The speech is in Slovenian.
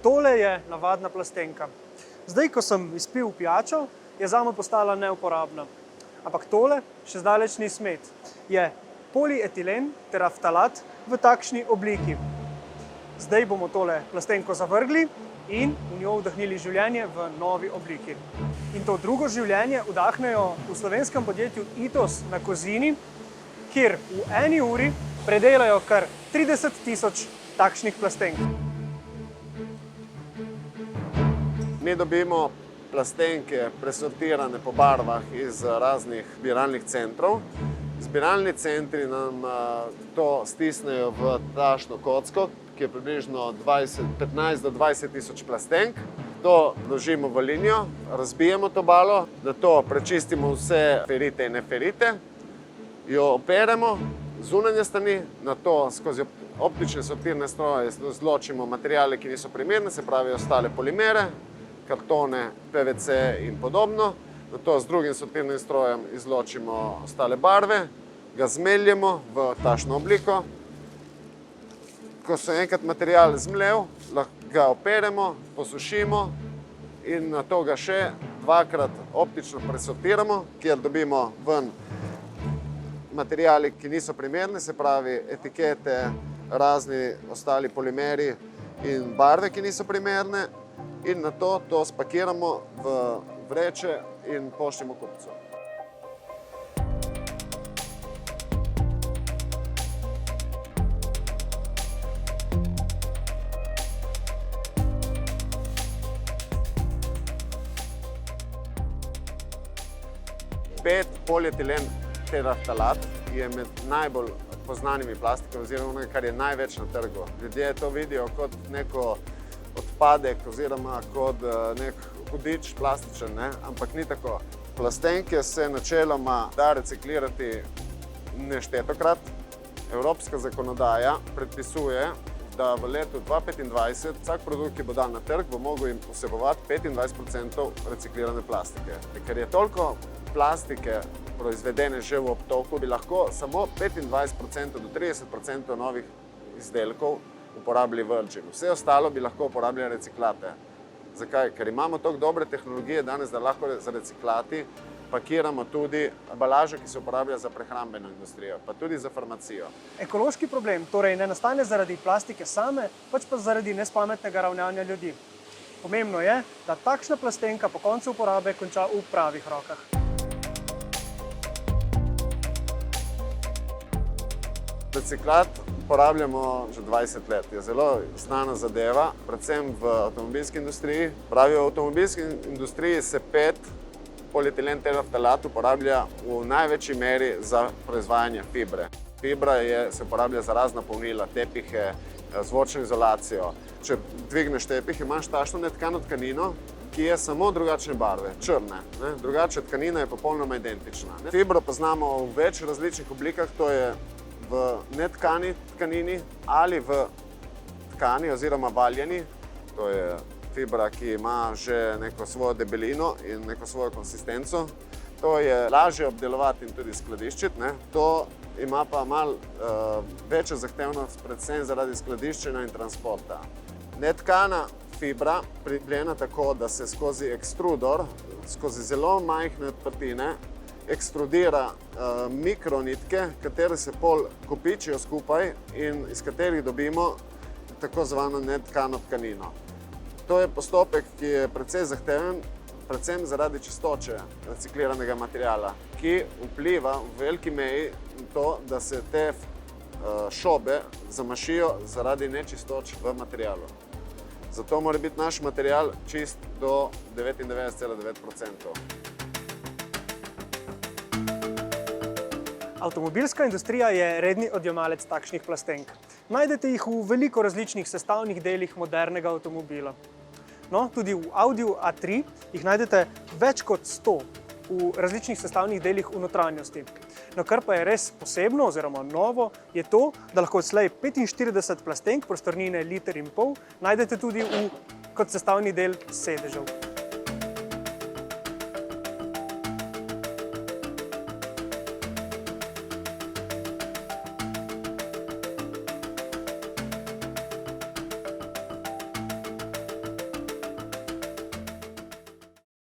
Tole je navadna plastenka. Zdaj, ko sem izpil pijačo, je zame postala neuporabna. Ampak tole še zdaleč ni smet. Je polietilen teraftalat v takšni obliki. Zdaj bomo tole plastenko zavrgli in v njo vdahnili življenje v novi obliki. In to drugo življenje vdahnejo v slovenskem podjetju Itos na Kozini, kjer v eni uri predelajo kar 30.000 takšnih plastenk. Mi dobimo plastenke presortirane po barvah iz raznih zbiralnih centrov. Zbiralni centri nam to stisnejo v tašno kocko, ki je približno 15 do 20 tisoč plastenk. To vložimo v linijo, razbijemo to balo, da to prečistimo vse ferite in neferite, jo operemo zunanje strani, nato skozi optične sortirne stroje izločimo materiale, ki niso primerne, se pravi ostale polimere, kartone, PVC in podobno. Nato z drugim sortirnim strojem izločimo ostale barve, ga zmeljemo v tašno obliko. Ko se enkrat material zmlel, ga operemo, posušimo in nato ga še dvakrat optično presortiramo, kjer dobimo ven materiali, ki niso primerni, se pravi etikete, razni ostali polimeri in barve, ki niso primerne, in nato to spakiramo v vreče in pošljemo kupcu. PET polietilen teraftalat je med najbolj poznanimi plastikami oziroma kar je največ na trgu. Ljudje to vidijo kot neko odpadek oziroma kot nek hudič plastičen, ampak ni tako. Plastenke se načeloma da reciklirati neštetokrat. Evropska zakonodaja predpisuje, da v letu 2025 vsak produkt, ki bo dan na trg, bo mogel vsebovati 25% reciklirane plastike. Ker je toliko plastike proizvedene že v obtoku, bi lahko samo 25% do 30% novih izdelkov uporabili virgin. Vse ostalo bi lahko uporabljali reciklate. Zakaj? Ker imamo toliko dobre tehnologije danes, da lahko za reciklati pakiramo tudi embalažo, ki se uporablja za prehrambeno industrijo, pa tudi za farmacijo. Ekološki problem torej ne nastane zaradi plastike same, pač pa zaradi nespametnega ravnanja ljudi. Pomembno je, da takšna plastenka po koncu uporabe konča v pravih rokah. Reciklat uporabljamo že 20 let. Je zelo znana zadeva, predvsem v avtomobilski industriji. Pravijo, v avtomobilski industriji se PET polietilen teraftalat uporablja v največji meri za proizvajanje fibre. Fibra se uporablja za razna polnila, tepihe, zvočno izolacijo. Če dvigneš tepih, imaš tašno netkano tkanino, ki je samo drugačne barve, črne. Drugače tkanina je popolnoma identična. Fibro poznamo v več različnih oblikah, to je v netkani tkanini ali v tkani oziroma valjeni. To je fibra, ki ima že neko svojo debelino in neko svojo konsistenco. To je lažje obdelovati in tudi skladiščiti. To ima pa malo večjo zahtevnost, predvsem zaradi skladiščenja in transporta. Netkana fibra pripljena tako, da se skozi ekstrudor, skozi zelo majhne odprtine, ekstrudira mikronitke, katere se pol kopičijo skupaj in iz katerih dobimo tako zvano netkano tkanino. To je postopek, ki je precej zahteven, predvsem zaradi čistoče recikliranega materiala, ki vpliva v veliki meji na to, da se te šobe zamašijo zaradi nečistoč v materialu. Zato mora biti naš material čist do 99,9%. Avtomobilska industrija je redni odjemalec takšnih plastenk. Najdete jih v veliko različnih sestavnih delih modernega avtomobila. No, tudi v Audiu A3 jih najdete več kot 100 v različnih sestavnih delih v notranjosti. No, kar pa je res posebno oziroma novo, je to, da lahko odslej 45 plastenk prostornine 1,5 litra najdete tudi kot sestavni del sedežev.